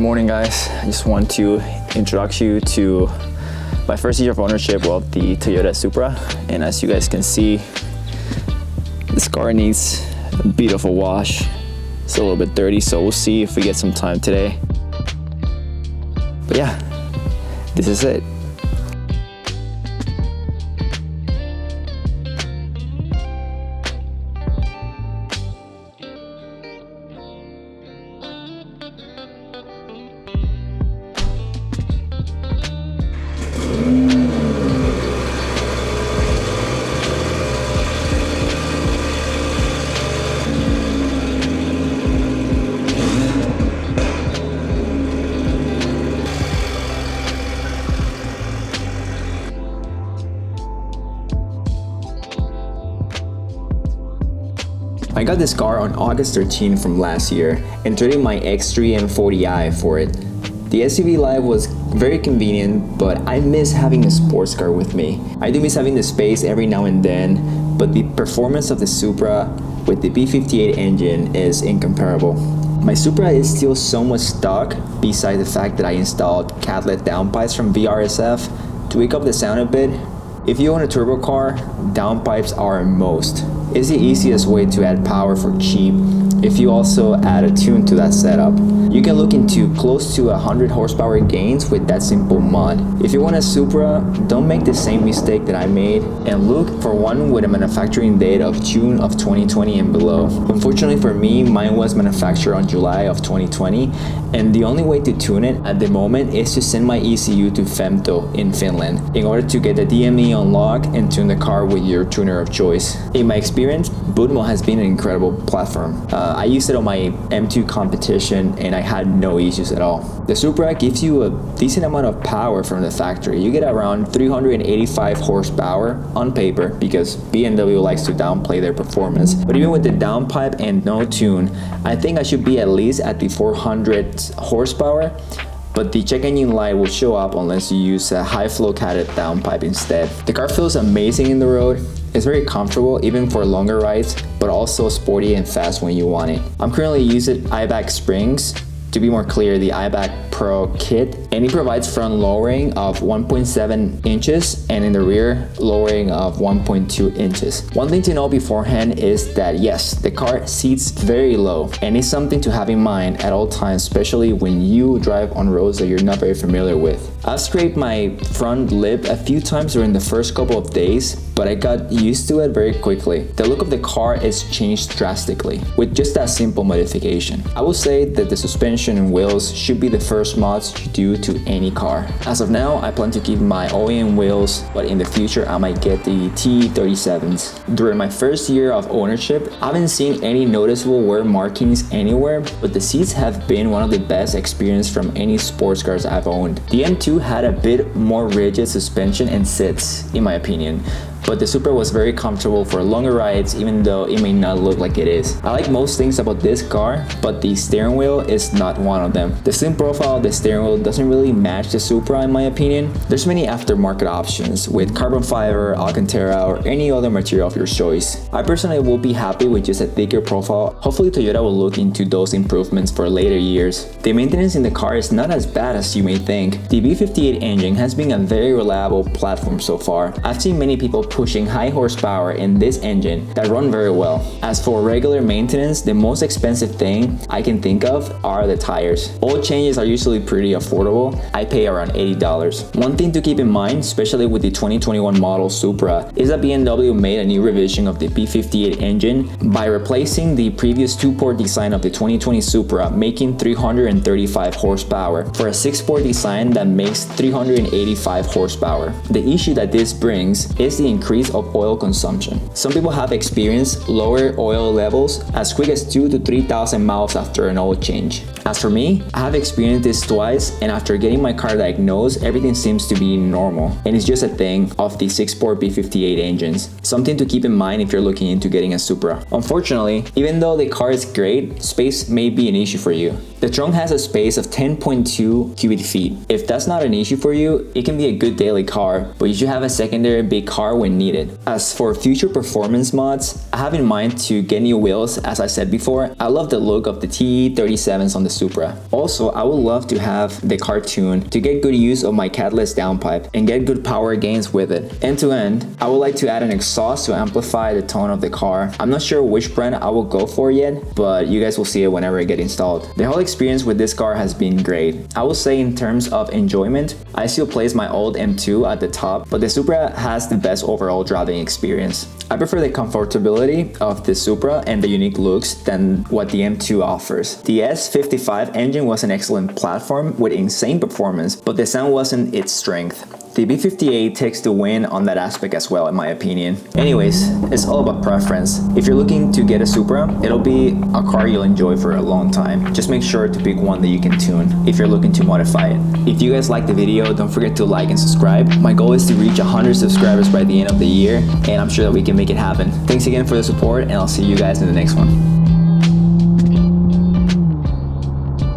morning, guys. I just want to introduce you to my first year of ownership of the Toyota Supra. And as you guys can see, this car needs a bit of a wash. It's a little bit dirty, so we'll see if we get some time today. But yeah, this is it. I got this car on August 13 from last year and traded my X3 M40i for it. The SUV life was very convenient, but I miss having a sports car with me. I do miss having the space every now and then, but the performance of the Supra with the B58 engine is incomparable. My Supra is still somewhat stuck, besides the fact that I installed catlet downpipes from VRSF to wake up the sound a bit. If you own a turbo car, downpipes are a must. It's the easiest way to add power for cheap if you also add a tune to that setup. You can look into close to 100 horsepower gains with that simple mod. If you want a Supra, don't make the same mistake that I made and look for one with a manufacturing date of June of 2020 and below. Unfortunately for me, mine was manufactured on July of 2020, and the only way to tune it at the moment is to send my ECU to Femto in Finland in order to get the DME unlocked and tune the car with your tuner of choice. In my experience, Budmo has been an incredible platform. I used it on my M2 competition and I had no issues at all. The Supra gives you a decent amount of power from the factory. You get around 385 horsepower on paper because BMW likes to downplay their performance. But even with the downpipe and no tune, I think I should be at least at the 400 horsepower. But the check engine light will show up unless you use a high flow catted downpipe instead. The car feels amazing in the road. It's very comfortable even for longer rides, but also sporty and fast when you want it. I'm currently using IBAC springs. To be more clear, the IBAC Pro kit, and it provides front lowering of 1.7 inches and in the rear lowering of 1.2 inches. One thing to know beforehand is that yes, the car seats very low, and it's something to have in mind at all times, especially when you drive on roads that you're not very familiar with. I've scraped my front lip a few times during the first couple of days, but I got used to it very quickly. The look of the car is changed drastically with just that simple modification. I will say that the suspension and wheels should be the first mods you do to any car. As of now, I plan to keep my OEM wheels, but in the future I might get the T37s. During my first year of ownership, I haven't seen any noticeable wear markings anywhere, but the seats have been one of the best experience from any sports cars I've owned. The M2 had a bit more rigid suspension and sits, in my opinion, but the Supra was very comfortable for longer rides, even though it may not look like it is. I like most things about this car, but the steering wheel is not one of them. The slim profile of the steering wheel doesn't really match the Supra in my opinion. There's many aftermarket options with carbon fiber, Alcantara, or any other material of your choice. I personally will be happy with just a thicker profile. Hopefully Toyota will look into those improvements for later years. The maintenance in the car is not as bad as you may think. The B58 engine has been a very reliable platform so far. I've seen many people pushing high horsepower in this engine that run very well. As for regular maintenance, the most expensive thing I can think of are the tires. Oil changes are usually pretty affordable. I pay around $80. One thing to keep in mind, especially with the 2021 model Supra, is that BMW made a new revision of the B58 engine by replacing the previous two-port design of the 2020 Supra, making 335 horsepower for a six-port design that makes 385 horsepower. The issue that this brings is the increase of oil consumption. Some people have experienced lower oil levels as quick as 2,000 to 3,000 miles after an oil change. As for me, I have experienced this twice, and after getting my car diagnosed, everything seems to be normal, and it's just a thing of the 6-port B58 engines. Something to keep in mind if you're looking into getting a Supra. Unfortunately, even though the car is great, space may be an issue for you. The trunk has a space of 10.2 cubic feet. If that's not an issue for you, it can be a good daily car, but you should have a secondary big car with didn't need it. As for future performance mods, I have in mind to get new wheels. As I said before, I love the look of the TE37s on the Supra. Also, I would love to have the car tuned to get good use of my catalyst downpipe and get good power gains with it. End to end, I would like to add an exhaust to amplify the tone of the car. I'm not sure which brand I will go for yet, but you guys will see it whenever it gets installed. The whole experience with this car has been great. I will say in terms of enjoyment, I still place my old M2 at the top, but the Supra has the best overall driving experience. I prefer the comfortability of the Supra and the unique looks than what the M2 offers. The S55 engine was an excellent platform with insane performance, but the sound wasn't its strength. The B58 takes the win on that aspect as well, in my opinion. Anyways, it's all about preference. If you're looking to get a Supra, it'll be a car you'll enjoy for a long time. Just make sure to pick one that you can tune if you're looking to modify it. If you guys like the video, don't forget to like and subscribe. My goal is to reach 100 subscribers by the end of the year, and I'm sure that we can make it happen. Thanks again for the support, and I'll see you guys in the next one.